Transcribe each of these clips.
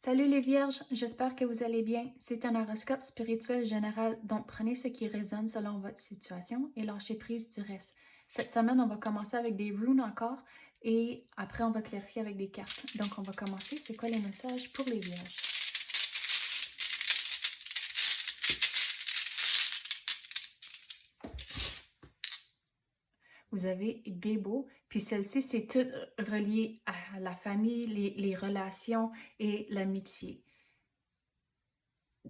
Salut les vierges, j'espère que vous allez bien. C'est un horoscope spirituel général, donc prenez ce qui résonne selon votre situation et lâchez prise du reste. Cette semaine, on va commencer avec des runes encore et après, on va clarifier avec des cartes. Donc, on va commencer. C'est quoi les messages pour les vierges? Vous avez Gébo, puis celle-ci, c'est tout relié à la famille, les relations et l'amitié.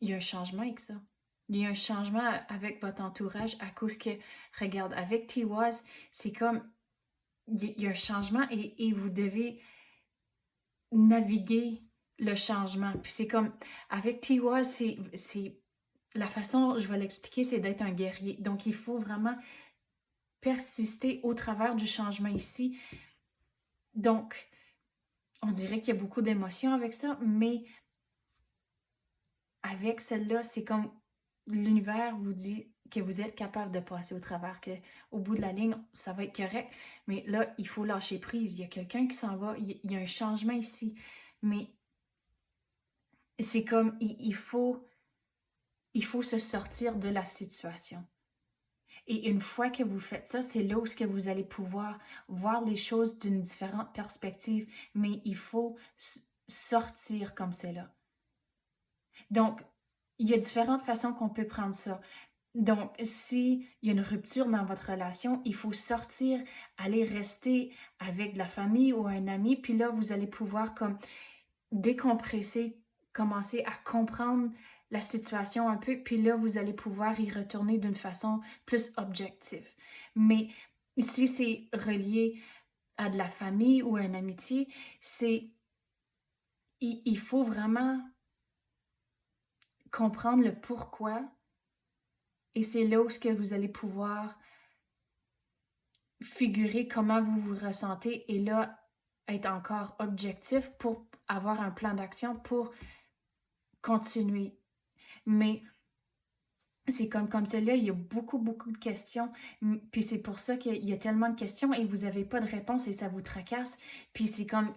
Il y a un changement avec ça. Il y a un changement avec votre entourage à cause que, regarde, avec Tiwaz, c'est comme, il y a un changement et vous devez naviguer le changement. Puis c'est comme, avec Tiwaz, c'est, la façon, je vais l'expliquer, c'est d'être un guerrier. Donc, il faut vraiment persister au travers du changement ici. Donc, on dirait qu'il y a beaucoup d'émotions avec ça, mais avec celle-là, c'est comme l'univers vous dit que vous êtes capable de passer au travers, que au bout de la ligne, ça va être correct. Mais là, il faut lâcher prise. Il y a quelqu'un qui s'en va. Il y a un changement ici. Mais c'est comme, il faut se sortir de la situation. Et une fois que vous faites ça, c'est là où ce que vous allez pouvoir voir les choses d'une différente perspective. Mais il faut sortir comme c'est là. Donc, il y a différentes façons qu'on peut prendre ça. Donc, s'il y a une rupture dans votre relation, il faut sortir, aller rester avec de la famille ou un ami, puis là, vous allez pouvoir comme décompresser, commencer à comprendre la situation un peu, puis là, vous allez pouvoir y retourner d'une façon plus objective. Mais si c'est relié à de la famille ou à une amitié, il faut vraiment comprendre le pourquoi. Et c'est là où ce que vous allez pouvoir figurer comment vous vous ressentez et là, être encore objectif pour avoir un plan d'action pour continuer. Mais c'est comme celle-là, il y a beaucoup, beaucoup de questions. Puis c'est pour ça qu'il y a tellement de questions et vous n'avez pas de réponse et ça vous tracasse. Puis c'est comme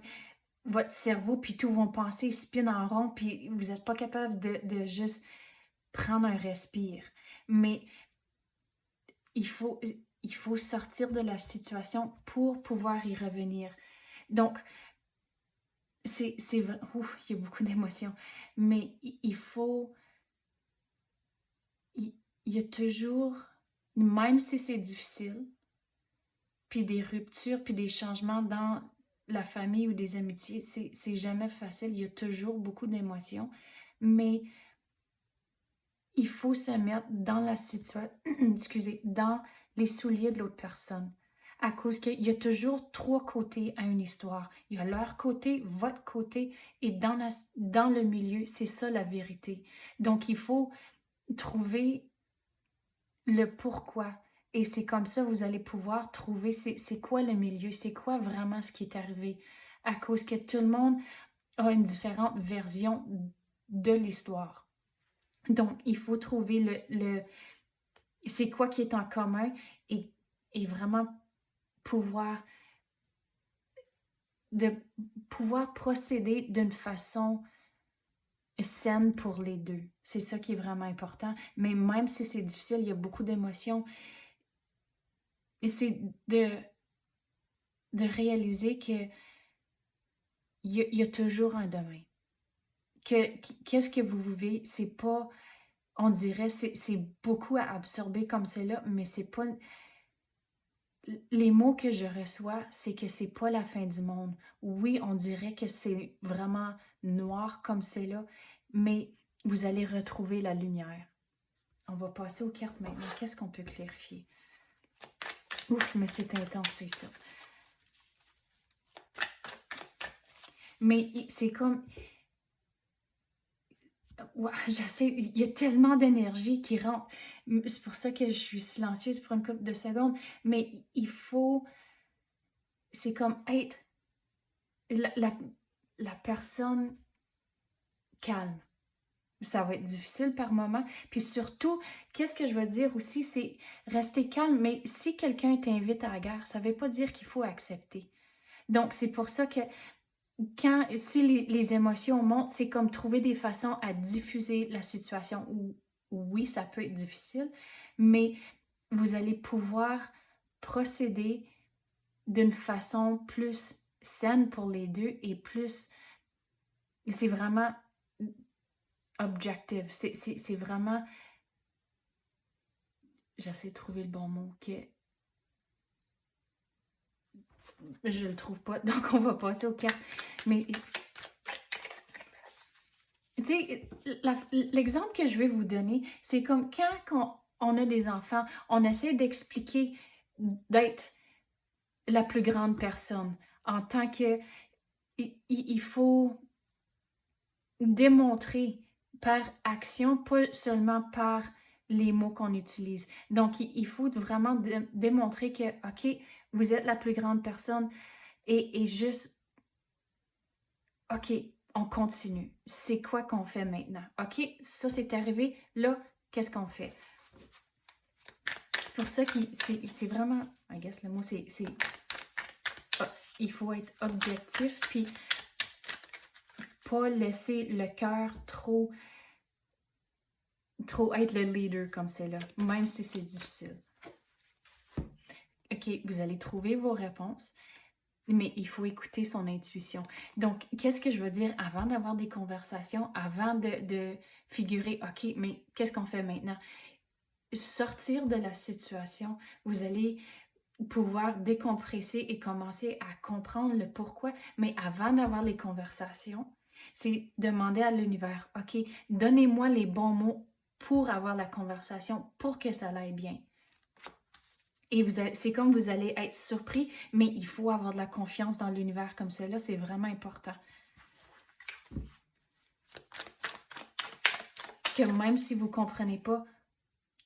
votre cerveau, puis tous vos pensées spinent en rond, puis vous n'êtes pas capable de juste prendre un respire. Mais il faut, il faut sortir de la situation pour pouvoir y revenir. Donc, c'est vrai, ouf, il y a beaucoup d'émotions, mais il faut, il y a toujours, même si c'est difficile, puis des ruptures, puis des changements dans la famille ou des amitiés, c'est jamais facile, il y a toujours beaucoup d'émotions, mais il faut se mettre dans la situation, excusez, dans les souliers de l'autre personne. À cause qu'il y a toujours trois côtés à une histoire. Il y a leur côté, votre côté, et dans le milieu, c'est ça la vérité. Donc, il faut trouver le pourquoi. Et c'est comme ça que vous allez pouvoir trouver c'est quoi le milieu, c'est quoi vraiment ce qui est arrivé. À cause que tout le monde a une différente version de l'histoire. Donc, il faut trouver c'est quoi qui est en commun et vraiment pouvoir, de pouvoir procéder d'une façon saine pour les deux. C'est ça qui est vraiment important. Mais même si c'est difficile, il y a beaucoup d'émotions. Et c'est de réaliser que il y a toujours un demain. Qu'est-ce que vous vivez, c'est pas, on dirait, c'est beaucoup à absorber comme c'est là, mais c'est pas. Les mots que je reçois, c'est que c'est pas la fin du monde. Oui, on dirait que c'est vraiment noir comme c'est là, mais vous allez retrouver la lumière. On va passer aux cartes maintenant. Qu'est-ce qu'on peut clarifier? Ouf, mais c'est intense, ça. Mais c'est comme. Ouais, j'essaie. Il y a tellement d'énergie qui rentre. C'est pour ça que je suis silencieuse pour une couple de secondes. Mais il faut. C'est comme être la personne calme. Ça va être difficile par moment. Puis surtout, qu'est-ce que je veux dire aussi, c'est rester calme. Mais si quelqu'un t'invite à la guerre, ça ne veut pas dire qu'il faut accepter. Donc, c'est pour ça que si les émotions montent, c'est comme trouver des façons à diffuser la situation. Oui, ça peut être difficile, mais vous allez pouvoir procéder d'une façon plus saine pour les deux et plus... C'est vraiment objectif. C'est vraiment... J'essaie de trouver le bon mot. Je le trouve pas, donc on va passer aux cartes. Mais, tu sais, l'exemple que je vais vous donner, c'est comme quand on a des enfants, on essaie d'expliquer d'être la plus grande personne en tant que... Il faut démontrer par action, pas seulement par les mots qu'on utilise. Donc, il faut vraiment démontrer que, OK, vous êtes la plus grande personne et juste, OK, on continue. C'est quoi qu'on fait maintenant? OK, ça c'est arrivé. Là, qu'est-ce qu'on fait? C'est pour ça que c'est vraiment, I guess le mot c'est il faut être objectif puis pas laisser le cœur trop être le leader comme c'est là, même si c'est difficile. OK, vous allez trouver vos réponses, mais il faut écouter son intuition. Donc, qu'est-ce que je veux dire avant d'avoir des conversations, avant de figurer, OK, mais qu'est-ce qu'on fait maintenant? Sortir de la situation, vous allez pouvoir décompresser et commencer à comprendre le pourquoi, mais avant d'avoir les conversations, c'est demander à l'univers, OK, donnez-moi les bons mots pour avoir la conversation, pour que ça aille bien. Et c'est comme vous allez être surpris, mais il faut avoir de la confiance dans l'univers comme cela, c'est vraiment important. Que même si vous ne comprenez pas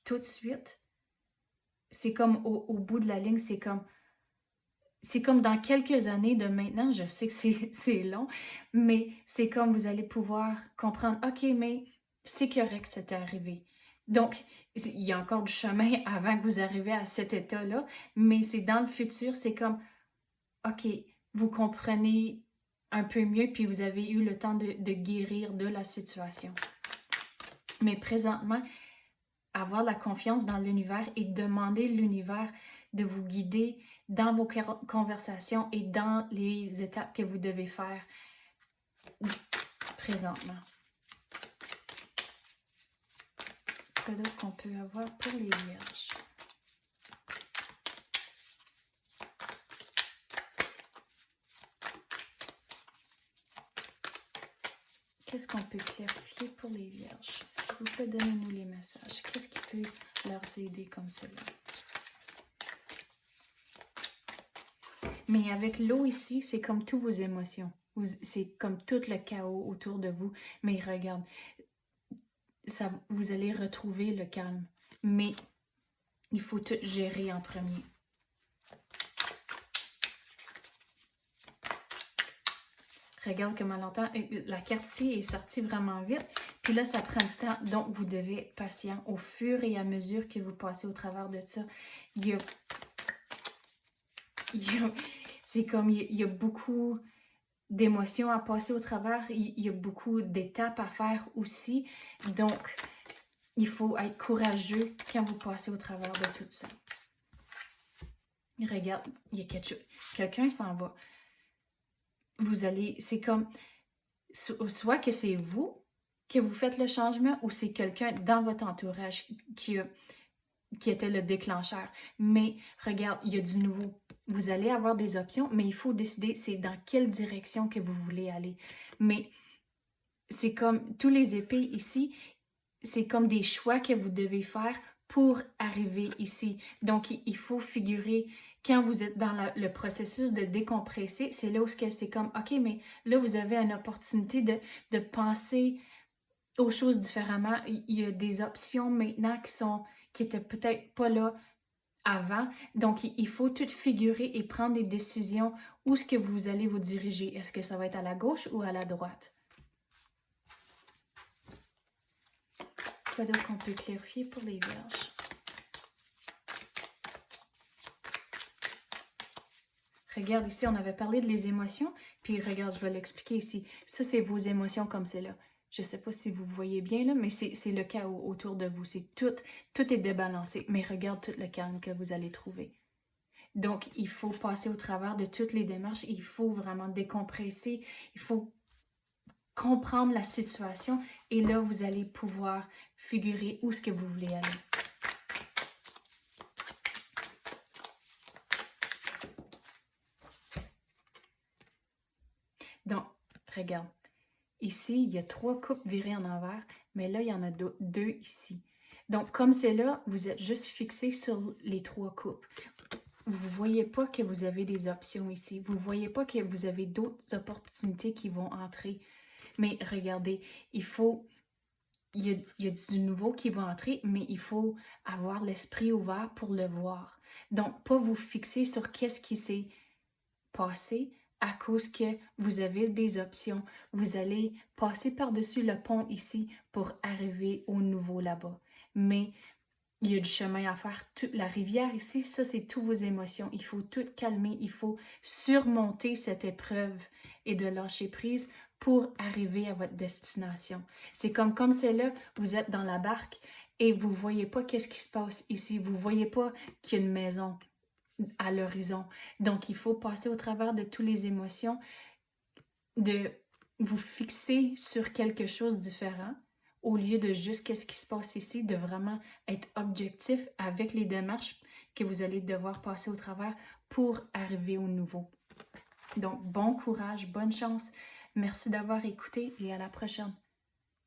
tout de suite, c'est comme au bout de la ligne, c'est comme dans quelques années de maintenant, je sais que c'est long, mais c'est comme vous allez pouvoir comprendre, OK, mais c'est correct que c'était arrivé. Donc, il y a encore du chemin avant que vous arriviez à cet état-là, mais c'est dans le futur, c'est comme, OK, vous comprenez un peu mieux, puis vous avez eu le temps de guérir de la situation. Mais présentement, avoir la confiance dans l'univers et demander l'univers de vous guider dans vos conversations et dans les étapes que vous devez faire présentement. Quoi d'autre qu'on peut avoir pour les vierges? Qu'est-ce qu'on peut clarifier pour les vierges? S'il vous plaît, donnez-nous les messages. Qu'est-ce qui peut leur aider comme cela? Mais avec l'eau ici, c'est comme toutes vos émotions. C'est comme tout le chaos autour de vous. Mais regarde, vous allez retrouver le calme. Mais il faut tout gérer en premier. Regarde comment longtemps. La carte ici est sortie vraiment vite. Puis là, ça prend du temps. Donc, vous devez être patient. Au fur et à mesure que vous passez au travers de ça, c'est comme il y a beaucoup d'émotions à passer au travers. Il y a beaucoup d'étapes à faire aussi. Donc, il faut être courageux quand vous passez au travers de tout ça. Regarde, il y a quelque chose. Quelqu'un s'en va. Vous allez, c'est comme, soit que c'est vous que vous faites le changement ou c'est quelqu'un dans votre entourage qui était le déclencheur. Mais regarde, il y a du nouveau. Vous allez avoir des options, mais il faut décider c'est dans quelle direction que vous voulez aller. Mais c'est comme tous les épées ici, c'est comme des choix que vous devez faire pour arriver ici. Donc, il faut figurer quand vous êtes dans le processus de décompresser, c'est là où c'est comme, OK, mais là, vous avez une opportunité de penser aux choses différemment. Il y a des options maintenant qui étaient peut-être pas là avant. Donc, il faut tout figurer et prendre des décisions où est-ce que vous allez vous diriger. Est-ce que ça va être à la gauche ou à la droite? Quoi d'autre qu'on peut clarifier pour les vierges? Regarde ici, on avait parlé de les émotions. Puis regarde, je vais l'expliquer ici. Ça, c'est vos émotions comme c'est là. Je sais pas si vous voyez bien là, mais c'est le chaos autour de vous. C'est tout est débalancé. Mais regarde tout le calme que vous allez trouver. Donc, il faut passer au travers de toutes les démarches. Il faut vraiment décompresser. Il faut comprendre la situation. Et là, vous allez pouvoir figurer où est-ce que vous voulez aller. Donc, regarde. Ici, il y a 3 coupes virées en envers, mais là, il y en a 2 ici. Donc, comme c'est là, vous êtes juste fixé sur les 3 coupes. Vous ne voyez pas que vous avez des options ici. Vous ne voyez pas que vous avez d'autres opportunités qui vont entrer. Mais regardez, il y a du nouveau qui va entrer, mais il faut avoir l'esprit ouvert pour le voir. Donc, pas vous fixer sur qu'est-ce qui s'est passé à cause que vous avez des options. Vous allez passer par-dessus le pont ici pour arriver au nouveau là-bas. Mais il y a du chemin à faire. La rivière ici, ça, c'est toutes vos émotions. Il faut tout calmer. Il faut surmonter cette épreuve et de lâcher prise pour arriver à votre destination. C'est comme c'est là, vous êtes dans la barque et vous ne voyez pas qu'est-ce qui se passe ici. Vous ne voyez pas qu'il y a une maison à l'horizon. Donc, il faut passer au travers de toutes les émotions, de vous fixer sur quelque chose de différent au lieu de juste qu'est-ce qui se passe ici, de vraiment être objectif avec les démarches que vous allez devoir passer au travers pour arriver au nouveau. Donc, bon courage, bonne chance. Merci d'avoir écouté et à la prochaine.